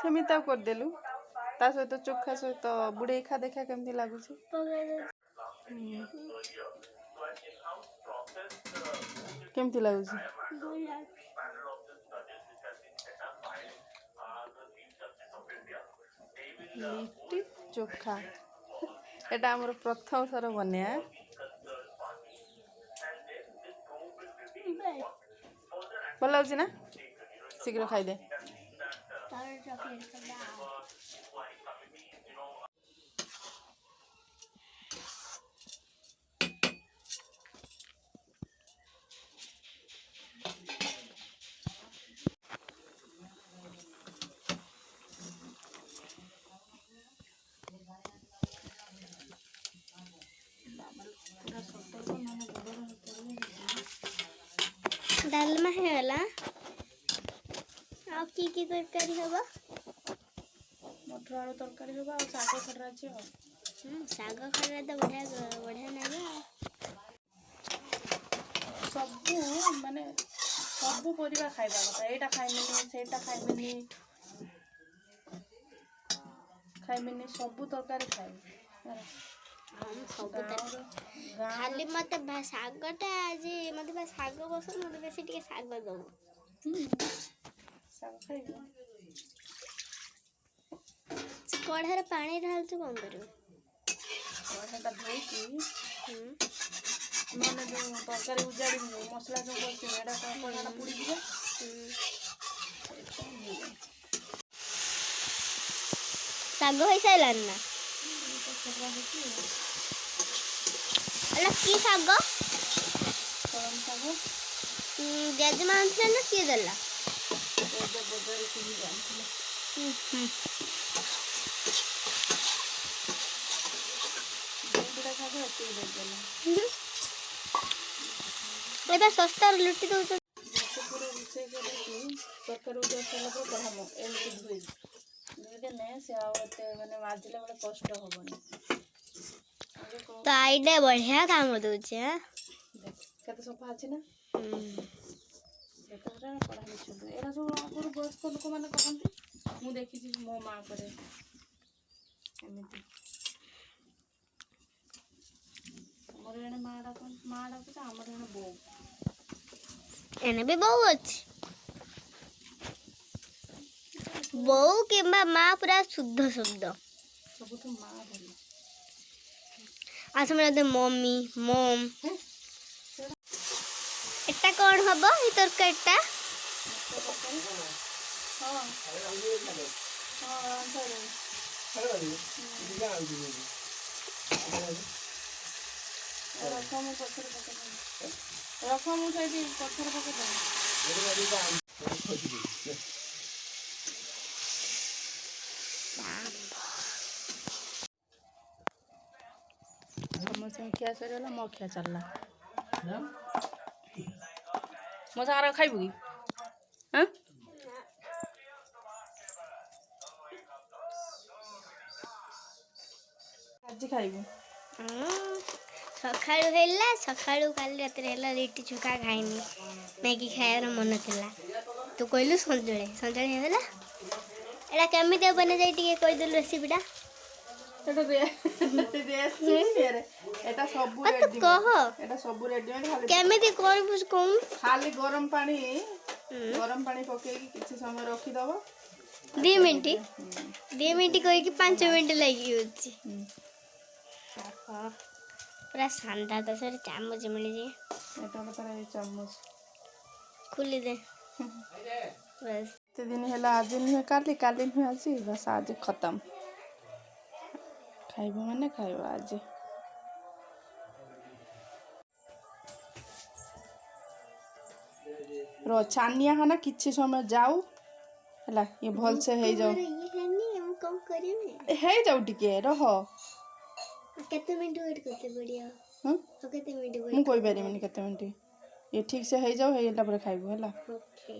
ଏମିତି ଆଉ କରିଦେଲୁ ତା ସହିତ ଚୋଖା ସହିତ ବୁଡ଼େଇ ଖା ଦେଖା କେମିତି ଲାଗୁଛି। କେମିତି ଲାଗୁଛି? ଲିଟି ଚୋଖା ଏଟା ଆମର ପ୍ରଥମ ଥର ବନେଇବା। ଭଲ ଲାଗୁଛି ନା? ଶୀଘ୍ର ଖାଇଦେ। डालमा है की तरकारी हवा मटर आलू तरकारी होगा और साग खड़ा अच्छे हो। साग खड़ा तो बढ़िया बढ़िया लगे। सबू माने सबू परिवा खाइबा କଥା एटा खाइमिनी सेटा खाइमिनी सबू तरकारी खाइबे। खाली मत सागटा आज मत साग पसंद मत बेसी टिके साग दो साग खाइबे। कढ़ारे पानी ढालछु कौन करू कढ़ाटा धोइकी माने जो तरकारी उजाड़ी मसला जो करछि एटा कढ़ाटा पुड़ी दिबे। साग होई साइलान ना अला की साग कलम साग जजमा आनथिला ना किए देला एटा बजार किनि जानथिला। बेंडा साग एते दे देला एबा सस्ता लुटी दउ पूरा रोषे करके तरकारी उजाड़ सारा पर कढ़ामो एमती धोई देने से आते माने माजिला बेले कष्ट हबनी। तो आईडिया बढ़िया काम दउछे केते सफा अछि ना देखरा पढ़ा लिखु एरा सब आगुर वयस्क लोक माने कहंती मु देखि मो मां करे एमिति हमर एने मां डाक हमर एने बो एने भी बहु अछि बहु किंबा मां पूरा शुद्ध शुद्ध सब तो मां भली आसमे दे मम्मी मम एटा कोन हबो ई तरकारीटा हां रखम पत्थर पकड़ रखम उठाई पत्थर पकड़ समोसा खिया सरीगला मो खिया चलला मो सारा खाइबु कि हां आज खाइबु सखाळु हेला सखाळु काली रात्री हेला लिट्टी चोखा खाइनी मैगी खायर मन थिला तू कहलु संजळे हेला एला केमिते बने जाई टिके कहि देलु रेसिपीटा एटा सब रेडी कह एटा सब रेडी खाली केमिते करबुस कोन खाली गरम पानी पके किछि समय रखी दबो 2 मिनिट कहि कि 5 मिनिट लागि होछि पूरा शानदार तो सर चामच मिली जी एटा बता चामच खुली दे बस ते दिन हेला आज नहीं काली नहीं आज बस आज खत्म खाइबो माने खाइबो आज रो छानिया है ना किछि समय जाऊ हला ये भल से हे जाऊ ये हनी हम कम करिवे हे जाऊ टिके रह केते मिनिट वेट करते बढ़िया तो केते मिनिट वेट मु कोइ बारी केते मिनिट ये ठीक से हे जाऊ हेला पर खाइबो हला ओके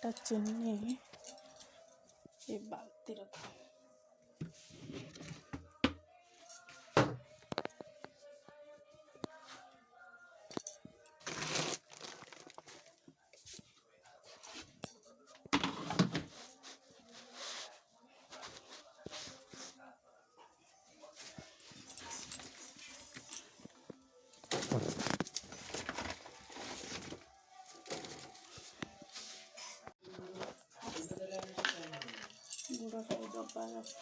একটা চিনি এই বালতি রাখো। গুঁড়োটা এই ডব্বায় রাখো।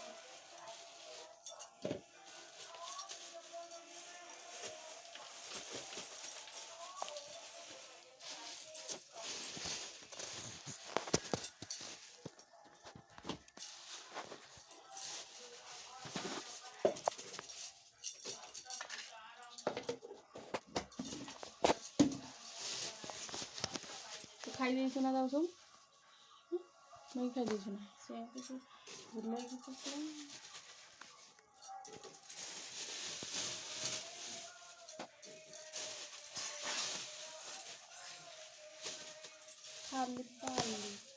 ଖାଇ ଦେଇଛୁ ନା ତାକୁ ସବୁ? ମୁଁ ଖାଇ ଦେଇଛୁ ନା ସେ କିଛି ବୁଲେଇକି ପକେଇ ଖାଲି ପାଲି